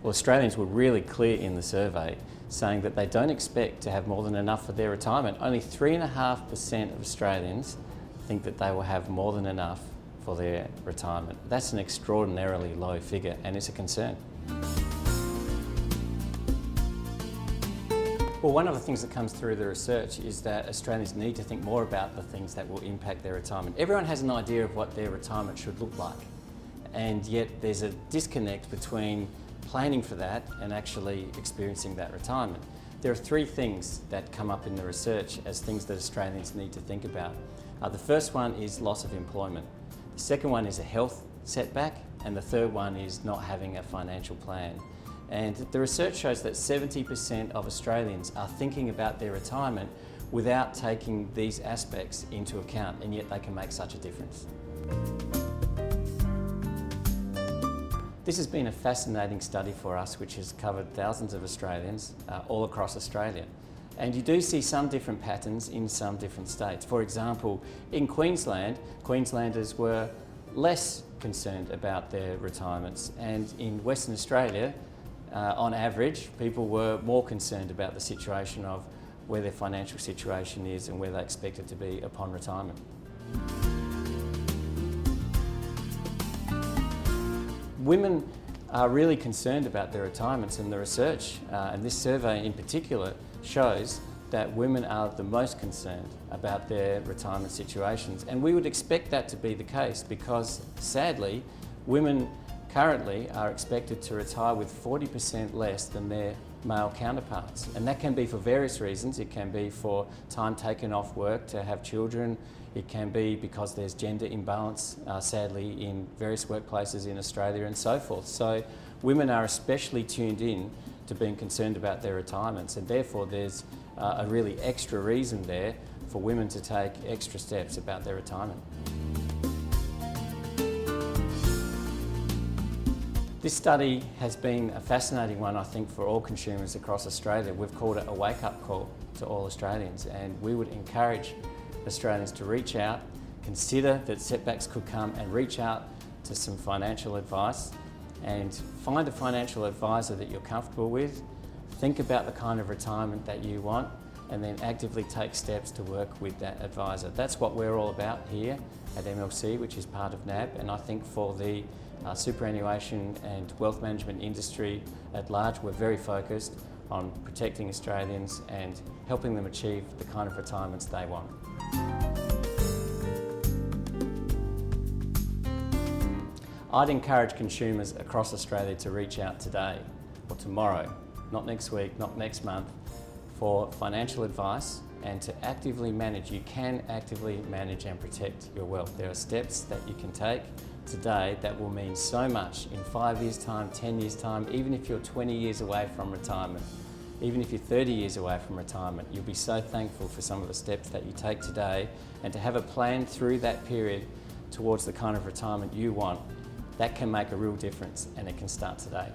Well, Australians were really clear in the survey saying that they don't expect to have more than enough for their retirement. Only 3.5% of Australians think that they will have more than enough for their retirement. That's an extraordinarily low figure and it's a concern. Well, one of the things that comes through the research is that Australians need to think more about the things that will impact their retirement. Everyone has an idea of what their retirement should look like, and yet there's a disconnect between planning for that and actually experiencing that retirement. There are three things that come up in the research as things that Australians need to think about. The first one is loss of employment. The second one is a health setback, and the third one is not having a financial plan. And the research shows that 70% of Australians are thinking about their retirement without taking these aspects into account, and yet they can make such a difference. This has been a fascinating study for us, which has covered thousands of Australians all across Australia. And you do see some different patterns in some different states. For example, in Queensland, Queenslanders were less concerned about their retirements, and in Western Australia, on average, people were more concerned about the situation of where their financial situation is and where they expect it to be upon retirement. Women are really concerned about their retirements, and the research, and this survey in particular, shows that women are the most concerned about their retirement situations. And we would expect that to be the case because, sadly, women currently are expected to retire with 40% less than their male counterparts. And that can be for various reasons. It can be for time taken off work to have children. It can be because there's gender imbalance, sadly, in various workplaces in Australia and so forth. So women are especially tuned in to being concerned about their retirements, and therefore there's a really extra reason there for women to take extra steps about their retirement. This study has been a fascinating one, I think, for all consumers across Australia. We've called it a wake-up call to all Australians, and we would encourage Australians to reach out, consider that setbacks could come, and reach out to some financial advice, and find a financial advisor that you're comfortable with, think about the kind of retirement that you want, and then actively take steps to work with that advisor. That's what we're all about here at MLC, which is part of NAB, and I think for the superannuation and wealth management industry at large, we're very focused on protecting Australians and helping them achieve the kind of retirements they want. I'd encourage consumers across Australia to reach out today or tomorrow, not next week, not next month, for financial advice and to actively manage. You can actively manage and protect your wealth. There are steps that you can take today that will mean so much in 5 years' time, 10 years' time, even if you're 20 years away from retirement, even if you're 30 years away from retirement, you'll be so thankful for some of the steps that you take today, and to have a plan through that period towards the kind of retirement you want. That can make a real difference, and it can start today.